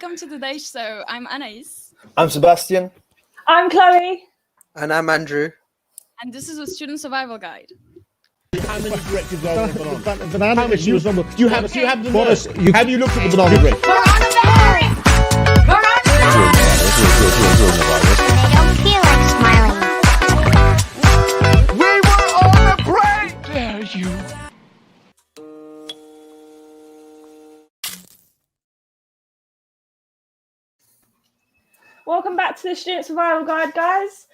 welcome to today's show. I'm Anaïs. I'm Sebastian. I'm Chloe. And I'm Andrew. And this is a student survival guide. How many directives are on the banana? How many you have the nurse? Have you looked at the banana bread? They don't feel like smiling. We were on a break! Dare you? Welcome back to the Student Survival Guide, guys.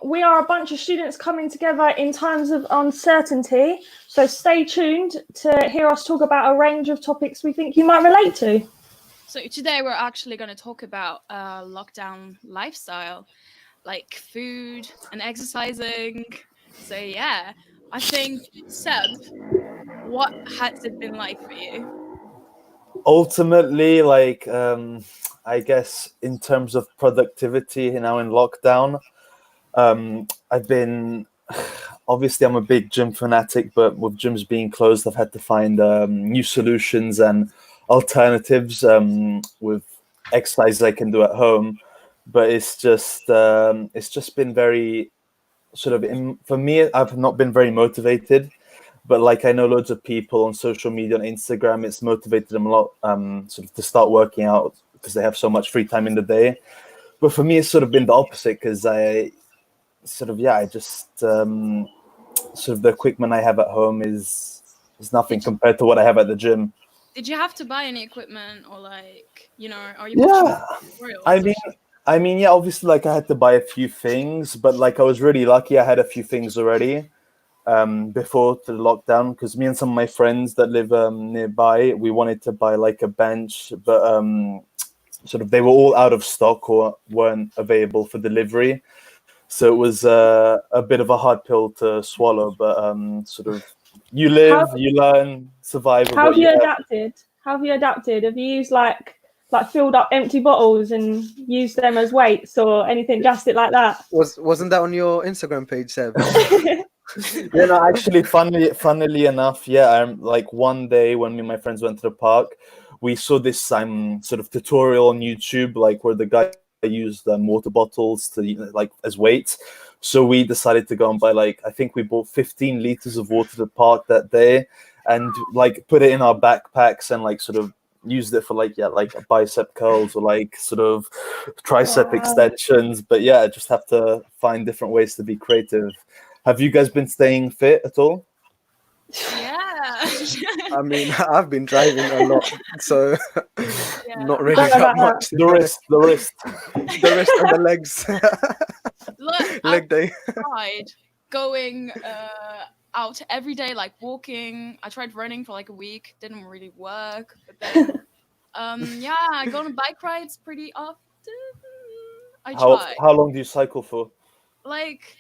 We are a bunch of students coming together in times of uncertainty, so stay tuned to hear us talk about a range of topics we think you might relate to. So today we're actually going to talk about lockdown lifestyle, like food and exercising. So yeah, I think, Seb, what has it been like for you? Ultimately, I guess in terms of productivity now in lockdown, I've been, obviously I'm a big gym fanatic, but with gyms being closed, I've had to find new solutions and alternatives with exercises I can do at home. But it's just been very sort of, for me, I've not been very motivated. But like I know loads of people on social media, on Instagram, it's motivated them a lot sort of to start working out because they have so much free time in the day. But for me, it's sort of been the opposite because I just sort of the equipment I have at home is nothing compared to what I have at the gym. Did you have to buy any equipment or are you Yeah, I mean, yeah, obviously I had to buy a few things, but I was really lucky I had a few things already. Before the lockdown, because me and some of my friends that live nearby, we wanted to buy a bench, but sort of they were all out of stock or weren't available for delivery. So it was a bit of a hard pill to swallow, but sort of you live, you learn, survive. How have you adapted? How have you adapted? Have you used like filled up empty bottles and used them as weights or anything drastic like that? Wasn't that on your Instagram page, Seb? Yeah, no, actually, funnily enough, yeah. One day when me and my friends went to the park, we saw this sort of tutorial on YouTube, where the guy used water bottles to as weights. So we decided to go and buy I think we bought 15 liters of water to the park that day, and put it in our backpacks and sort of used it for bicep curls or sort of tricep extensions. But yeah, just have to find different ways to be creative. Have you guys been staying fit at all? Yeah. I mean, I've been driving a lot, so not really that much. The wrist, the wrist and the legs. Look, leg day. I tried going out every day, walking. I tried running for a week, didn't really work. But then, I go on bike rides pretty often. How long do you cycle for?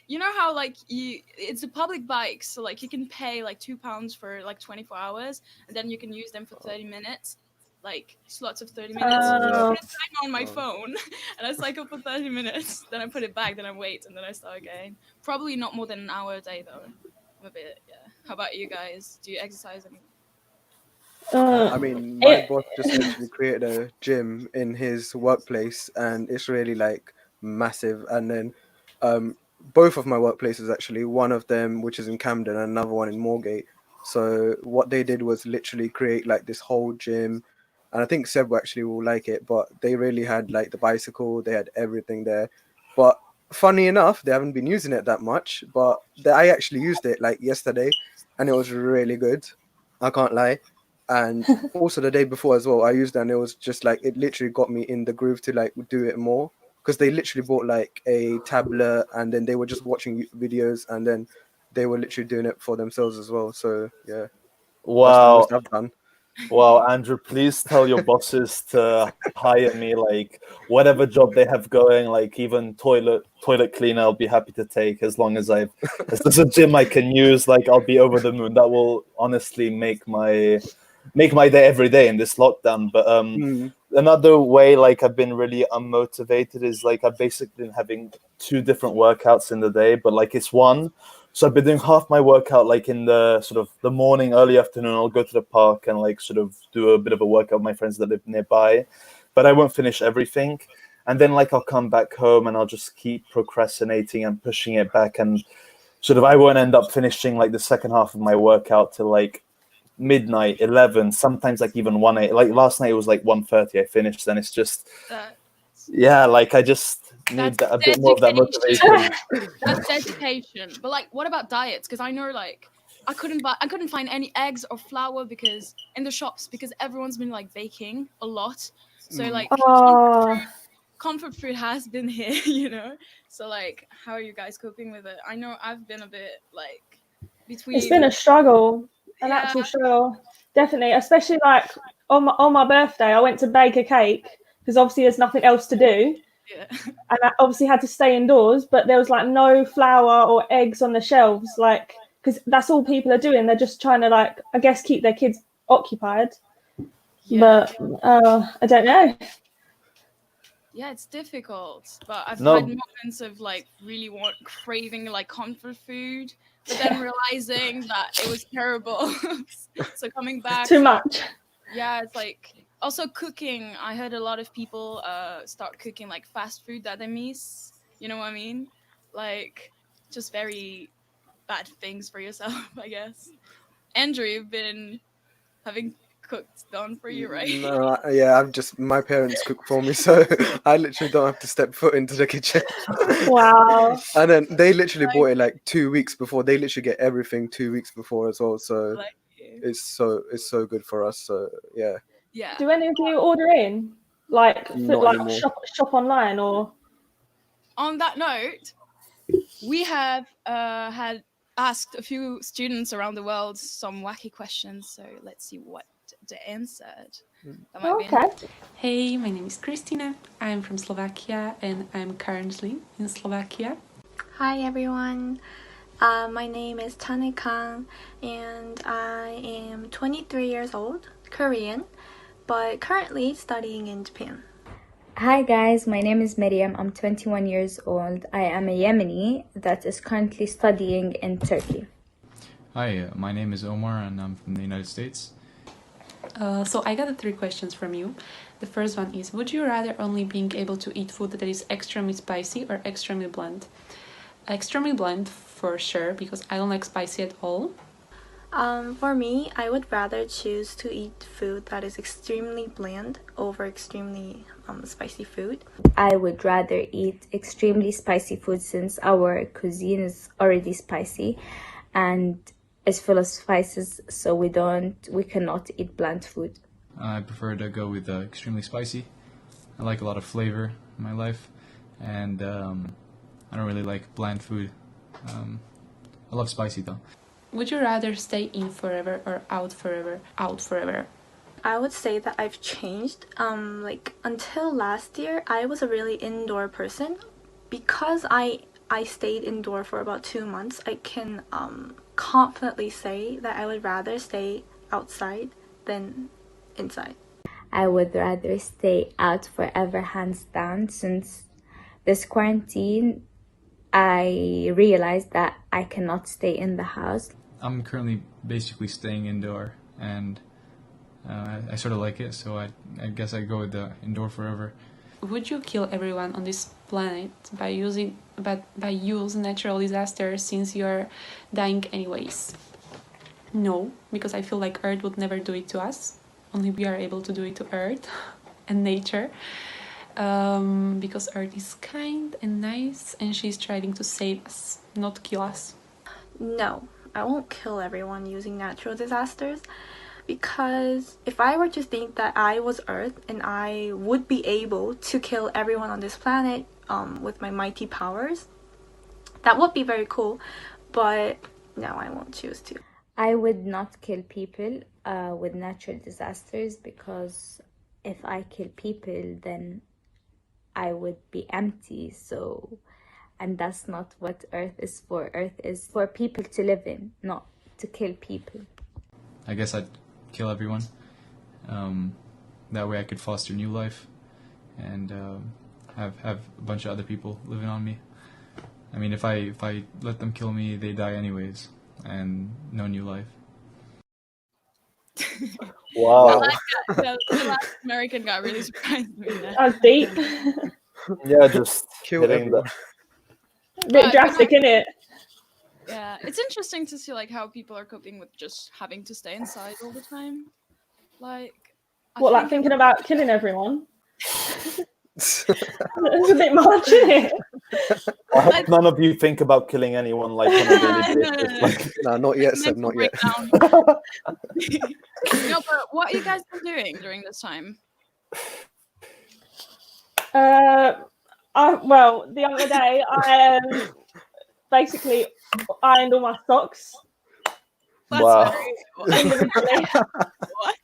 You know how it's a public bike, so you can pay £2 for 24 hours, and then you can use them for 30 minutes, slots of 30 minutes. So I put a timer on my phone, and I cycle for 30 minutes. Then I put it back, then I wait, and then I start again. Probably not more than an hour a day though. I'm a bit How about you guys? Do you exercise anymore? I mean, my boss just actually created a gym in his workplace, and it's really massive. And then both of my workplaces, actually, one of them which is in Camden and another one in Moorgate. So what they did was literally create this whole gym, and I think Seb actually will like it, but they really had the bicycle, they had everything there. But funny enough, they haven't been using it that much, but I actually used it yesterday, and it was really good, I can't lie. And also the day before as well, I used it, and it was just it literally got me in the groove to do it more. Because they literally bought a tablet, and then they were just watching videos, and then they were literally doing it for themselves as well. So yeah, wow, that's the most I've done. Wow, Andrew, please tell your bosses to hire me, whatever job they have going, even toilet cleaner, I'll be happy to take as long as there's a gym I can use. I'll be over the moon. That will honestly make my day every day in this lockdown. But another way I've been really unmotivated is I've basically been having 2 different workouts in the day, but it's one. So I've been doing half my workout in the sort of the morning, early afternoon. I'll go to the park and sort of do a bit of a workout with my friends that live nearby. but I won't finish everything. And then like I'll come back home and I'll just keep procrastinating and pushing it back, and sort of I won't end up finishing like the second half of my workout till like midnight, 11, sometimes like even 1 8. Like last night it was like 1:30 I finished, and it's just like I just need a bit more of that motivation. That's dedication. But like, what about diets? Because I know like I couldn't find any eggs or flour because in the shops, because everyone's been like baking a lot. So like comfort food has been here, you know. So like, how are you guys coping with it? I know I've been a bit like between. It's been a struggle, an actual struggle, definitely. Especially like on my birthday, I went to bake a cake because obviously there's nothing else to do. Yeah. And I obviously had to stay indoors, but there was like no flour or eggs on the shelves, like because that's all people are doing. They're just trying to like, I guess, keep their kids occupied. Yeah. But I don't know. Yeah, it's difficult, but I've had moments of like really craving like comfort food, but then realizing that it was terrible. So coming back, too much. Yeah, it's like also cooking. I heard a lot of people start cooking like fast food that they miss. You know what I mean? Like just very bad things for yourself, I guess. Andrew, you've been having cooked done for you, right? No, I'm just, my parents cook for me, so I literally don't have to step foot into the kitchen. Wow. And then they literally bought it like 2 weeks before. They literally get everything 2 weeks before as well. So it's so good for us. So yeah. Do any of you order in, like shop online or? On that note, we have had asked a few students around the world some wacky questions. So let's see what they answered. Okay. Hey, my name is Christina. I'm from Slovakia and I'm currently in Slovakia. Hi everyone. My name is Tane Kang and I am 23 years old, Korean, but currently studying in Japan. Hi guys, my name is Miriam. I'm 21 years old. I am a Yemeni that is currently studying in Turkey. Hi, my name is Omar and I'm from the United States. So I got 3 questions from you. The first one is, would you rather only being able to eat food that is extremely spicy or extremely bland? Extremely bland for sure, because I don't like spicy at all. For me, I would rather choose to eat food that is extremely bland over extremely spicy food. I would rather eat extremely spicy food since our cuisine is already spicy and is full of spices, so we cannot eat bland food. I prefer to go with extremely spicy. I like a lot of flavor in my life, and I don't really like bland food. I love spicy though. Would you rather stay in forever or out forever? Out forever. I would say that I've changed. Like until last year, I was a really indoor person. Because I stayed indoor for about 2 months, I can confidently say that I would rather stay outside than inside. I would rather stay out forever, hands down. Since this quarantine, I realized that I cannot stay in the house. I'm currently basically staying indoor, and I sort of like it, so I guess I go with the indoor forever. Would you kill everyone on this planet by using natural disasters since you're dying anyways? No, because I feel like Earth would never do it to us. Only we are able to do it to Earth and nature. Because Earth is kind and nice and she's trying to save us, not kill us. No, I won't kill everyone using natural disasters. Because if I were to think that I was Earth and I would be able to kill everyone on this planet with my mighty powers, that would be very cool, but no, I won't choose to. I would not kill people with natural disasters, because if I kill people, then I would be empty. So, and that's not what Earth is for. Earth is for people to live in, not to kill people. I guess I'd kill everyone. That way I could foster new life and have a bunch of other people living on me. I mean, if I let them kill me, they die anyways, and no new life. Wow. The last American guy really surprised me there. That's deep. Yeah, just Kill hitting everyone. Bit But, drastic, isn't it? Yeah, it's interesting to see like how people are coping with just having to stay inside all the time. Like, What, like thinking about killing everyone? It's a bit much, isn't it? I hope none of you think about killing anyone like on a daily basis. No. Like, No, not yet, Seb, not yet. No, but what are you guys been doing during this time? Well, the other day I basically ironed all my socks. That's wow. very Individually. what?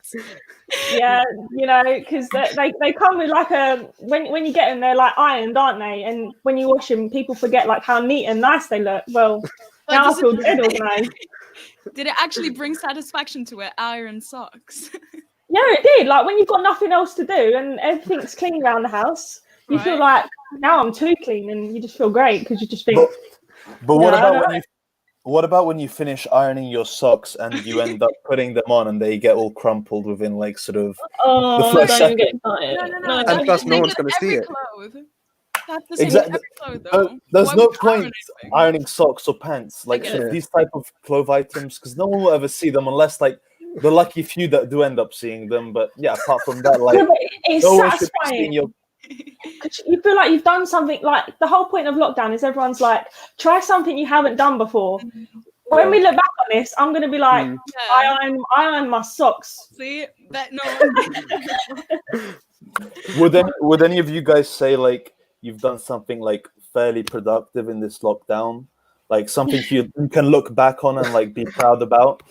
Yeah, you know, because they come with like a when you get them, they're like ironed, aren't they? And when you wash them, people forget like how neat and nice they look. Well, now I feel dead organised. Did it actually bring satisfaction to wear iron socks? Yeah, it did. Like when you've got nothing else to do and everything's clean around the house, you feel like now I'm too clean, and you just feel great because you just think. But what about when you finish ironing your socks and you end up putting them on and they get all crumpled within like sort of the first don't even get second? started. No. And plus, no one's going to see it. That's the same Exactly. with every clothes, though. There's Why no would you iron point anything? ironing socks or pants, like get sort of it. these type of clothes items, because no one will ever see them unless like the lucky few that do end up seeing them. But yeah, apart from that, like Yeah, but it's no one should be satisfying. seeing your. You feel like you've done something. Like the whole point of lockdown is everyone's like, try something you haven't done before. When we look back on this, I'm going to be like, I iron my socks. See, that no Would any of you guys say like you've done something like fairly productive in this lockdown, like something you can look back on and like be proud about?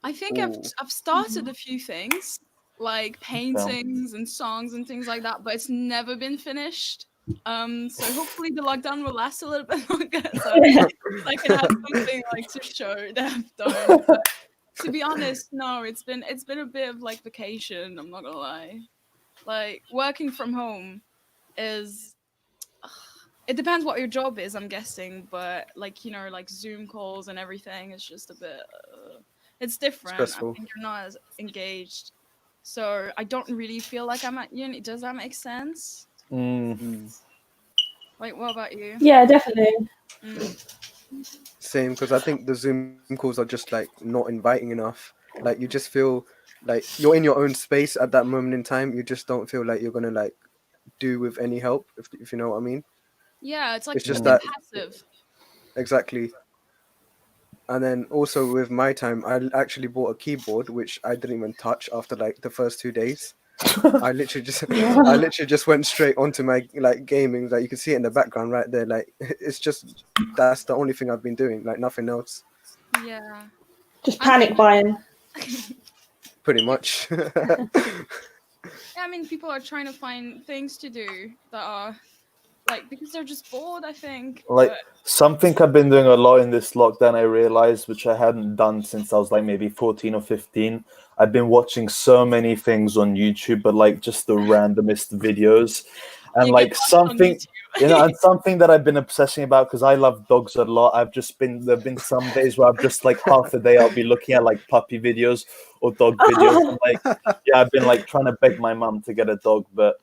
I think I've started a few things, like paintings and songs and things like that, but it's never been finished. So hopefully the lockdown will last a little bit longer, so I can have something like to show that I've done. But to be honest, no, it's been a bit of like vacation. I'm not gonna lie. Like working from home is. It depends what your job is, I'm guessing, but like, you know, like Zoom calls and everything is just a bit. It's different. Stressful. I think you're not as engaged, so I don't really feel like I'm at uni. Does that make sense? Like, what about you? Yeah, definitely. Same, because I think the Zoom calls are just like not inviting enough. Like you just feel like you're in your own space at that moment in time. You just don't feel like you're gonna like do with any help, if you know what I mean. Yeah, it's like It's just a bit that passive. exactly. And then also with my time, I actually bought a keyboard which I didn't even touch after like the first 2 days. I literally just went straight onto my like gaming. Like you can see it in the background right there. Like it's just that's the only thing I've been doing. Like nothing else. Yeah. Just panic buying. Pretty much. Yeah, I mean, people are trying to find things to do that are like because they're just bored. I think. Like but... something I've been doing a lot in this lockdown, I realized, which I hadn't done since I was like maybe 14 or 15. I've been watching so many things on YouTube, but like just the randomest videos, and like something, you know, and something that I've been obsessing about because I love dogs a lot. There've been some days where I've just like half the day I'll be looking at like puppy videos or dog videos. And, like, yeah, I've been like trying to beg my mum to get a dog, but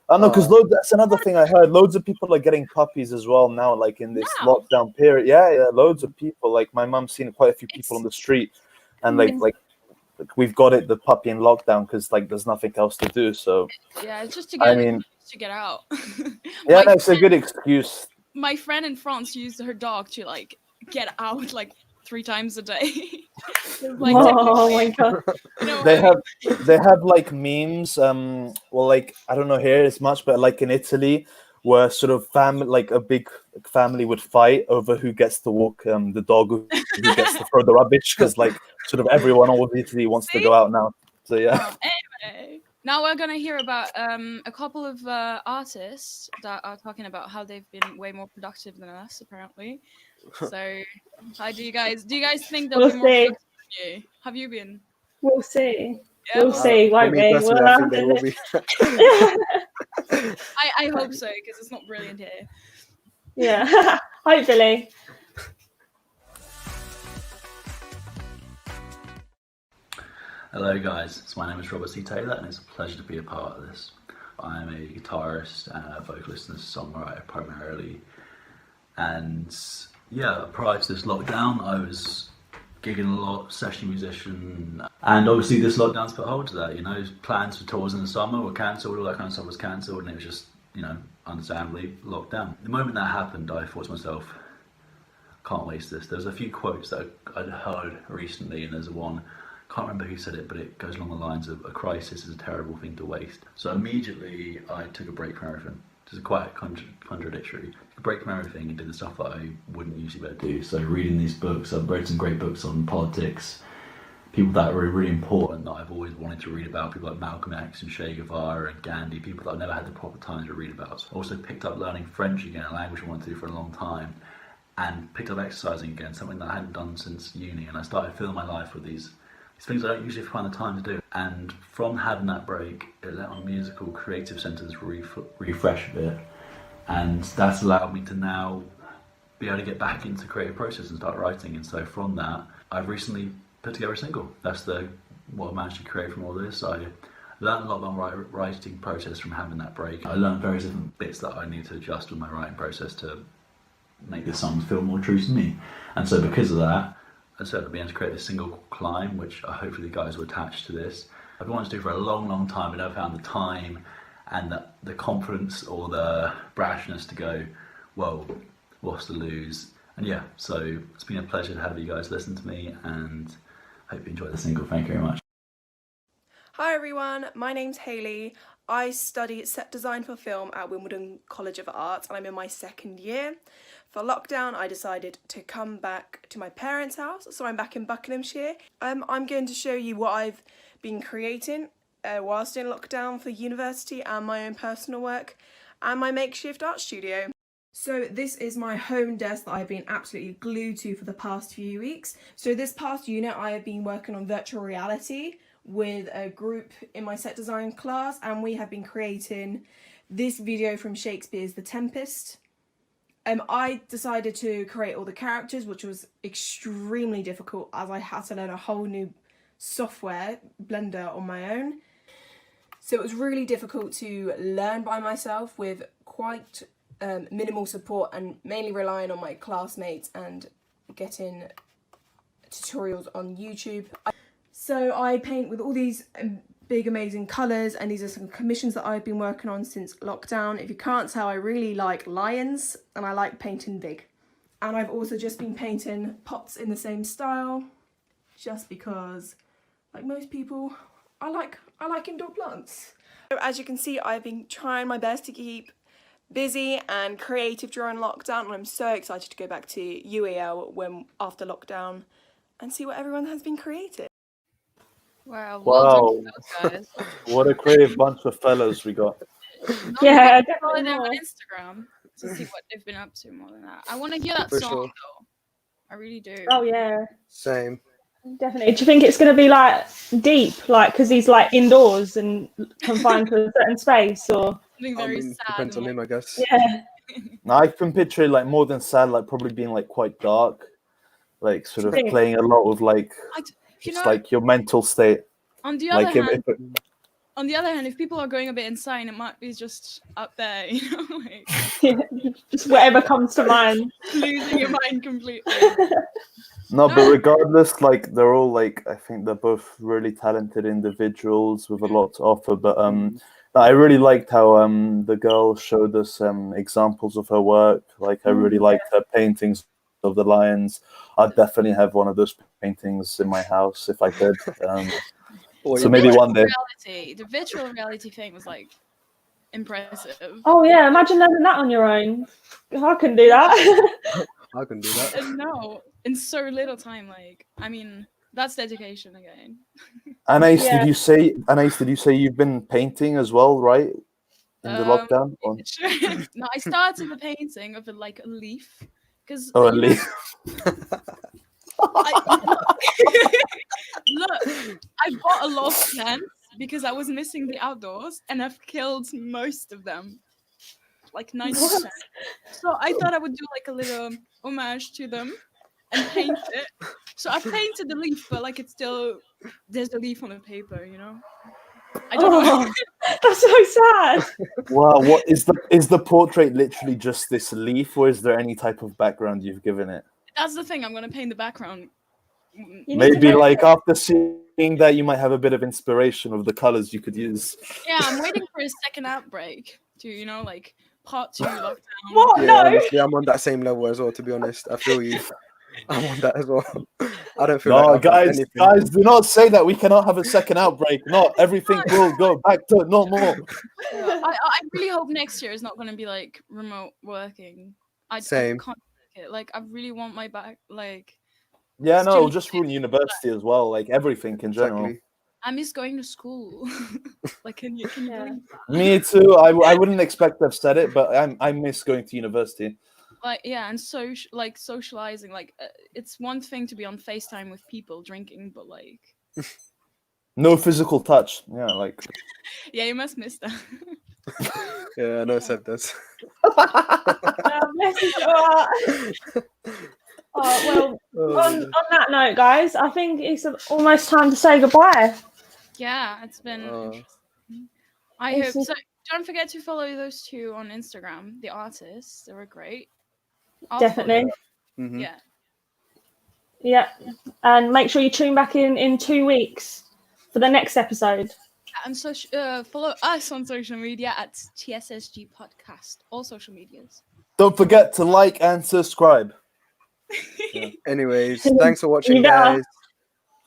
I don't know, because that's another thing I heard. Loads of people are getting puppies as well now, like in this lockdown period. Yeah, loads of people. Like my mum's seen quite a few people on the street, and like we've got the puppy in lockdown because like there's nothing else to do. So yeah, it's just to get out. Yeah, no, it's a good excuse. My friend in France used her dog to like get out like 3 times a day. Like, oh my god! You know they have like memes. Well, like I don't know here as much, but like in Italy, where sort of like a big family would fight over who gets to walk the dog, who gets to throw the rubbish, because like sort of everyone all of Italy wants to go out now. So yeah. Anyway, now we're gonna hear about a couple of artists that are talking about how they've been way more productive than us, apparently. So, how do you guys think they'll be more productive than you? Have you been? We'll see. Yeah, we'll see, won't we? I think they will be. I hope so, because it's not brilliant here. Yeah, hopefully. Hello guys, so my name is Robert C. Taylor and it's a pleasure to be a part of this. I'm a guitarist and a vocalist and a songwriter primarily. And yeah, prior to this lockdown I was gigging a lot, session musician, and obviously this lockdown's put hold to that, you know. Plans for tours in the summer were cancelled, all that kind of stuff was cancelled, and it was just, you know, understandably locked down. The moment that happened, I thought to myself, can't waste this. There's a few quotes that I'd heard recently, and there's one, can't remember who said it, but it goes along the lines of, a crisis is a terrible thing to waste. So immediately I took a break from everything. Which is quite contradictory. Took a break from everything and did the stuff that I wouldn't usually be able to do. So reading these books, I've read some great books on politics, people that are really important that I've always wanted to read about, people like Malcolm X and Che Guevara and Gandhi, people that I've never had the proper time to read about. Also picked up learning French again, a language I wanted to do for a long time, and picked up exercising again, something that I hadn't done since uni, and I started filling my life with these things I don't usually find the time to do. And from having that break, it let my musical creative centres refresh a bit, and that's allowed me to now be able to get back into creative process and start writing. And so from that, I've recently put together a single. That's what I managed to create from all this. I learned a lot about my writing process from having that break. I learned various different bits that I need to adjust with my writing process to make the songs feel more true to me. And so because of that, I said I'd be able to create this single called Climb, which hopefully you guys will attach to this. I've been wanting to do for a long, long time, but never found the time and the confidence or the brashness to go, well, what's to lose? And yeah, so it's been a pleasure to have you guys listen to me, and I hope you enjoy the single. Thank you very much. Hi everyone, my name's Hayley. I study set design for film at Wimbledon College of Art, and I'm in my second year. For lockdown, I decided to come back to my parents' house, so I'm back in Buckinghamshire. I'm going to show you what I've been creating whilst in lockdown for university and my own personal work and my makeshift art studio. So this is my home desk that I've been absolutely glued to for the past few weeks. So this past unit I have been working on virtual reality with a group in my set design class, and we have been creating this video from Shakespeare's The Tempest. I decided to create all the characters, which was extremely difficult as I had to learn a whole new software, Blender, on my own. So it was really difficult to learn by myself with quite minimal support, and mainly relying on my classmates and getting tutorials on YouTube. So I paint with all these big amazing colours, and these are some commissions that I've been working on since lockdown. If you can't tell, I really like lions and I like painting big. And I've also just been painting pots in the same style, just because, like most people, I like indoor plants. So as you can see, I've been trying my best to keep busy and creative during lockdown, and I'm so excited to go back to UAL after lockdown and see what everyone has been creating. Wow. Wow. Guys. What a creative bunch of fellows we got. Yeah, Follow definitely them more. on Instagram to see what they've been up to more than that. I want to hear that For song sure. though. I really do. Oh yeah, Same. definitely. Do you think it's going to be like deep, like because he's like indoors and confined to a certain space, or? Something I very mean, sad. depends on him, I guess. Yeah. Now I can picture it like more than sad, like probably being like quite dark, like sort of Think. playing a lot with like You just know, like your mental state. on the other Like hand, if people are going a bit insane, it might be just up there, you know, like Just whatever comes to mind. losing your mind completely. No, but regardless, like they're all like, I think they're both really talented individuals with a lot to offer. But I really liked how the girl showed us examples of her work. Like I really liked her paintings of the lions. I'd definitely have one of those paintings in my house if I could. So maybe one day. The virtual reality thing was like impressive. Oh yeah, imagine learning that on your own. I can do that. I can do that. And no, in so little time. Like, I mean, that's dedication again. Anaïs, Yeah. did you say you've been painting as well, right? In the lockdown? Or... No, I started the painting of a leaf. Because a leaf. Look, I bought a lot of plants because I was missing the outdoors, and I've killed most of them, like 90%. So I thought I would do like a little homage to them and paint it So I painted the leaf, but like it's still there's the leaf on the paper, you know. I don't know. That's so sad. Wow, what is the portrait literally just this leaf, or is there any type of background you've given it? That's the thing. I'm gonna paint the background. Maybe like after seeing that, you might have a bit of inspiration of the colors you could use. Yeah, I'm waiting for a second outbreak to, you know, like part 2 lockdown. What? Yeah, No. honestly, I'm on that same level as well. To be honest, I feel you. I'm on that as well. I don't feel No, like I've done guys, anything. do not say that. We cannot have a second outbreak. Not everything will go back to normal. I really hope next year is not gonna be like remote working. I Same. can't take it. Like I really want my back. Like Yeah, no, student- just ruin university as well. Like everything in general. Exactly. I miss going to school. Like, can you believe that? Me too. I wouldn't expect to have said it, but I miss going to university. Like yeah, and socializing. Like it's one thing to be on FaceTime with people drinking, but like No physical touch. Yeah, like. yeah, you must miss that. Yeah, I know Seb does. Well, on that note, guys, I think it's almost time to say goodbye. Yeah, it's been interesting. I hope so. Don't forget to follow those 2 on Instagram, the artists. They were great. Definitely. Mm-hmm. Yeah. Yeah, and make sure you tune back in 2 weeks for the next episode. And so follow us on social media at TSSG Podcast, all social medias. Don't forget to like and subscribe. Yeah. Anyways, thanks for watching, guys.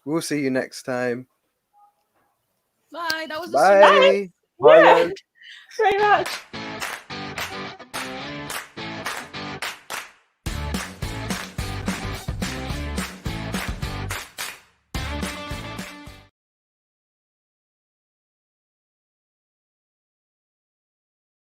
We'll see you next time. Bye. That was Bye. Yeah, very much.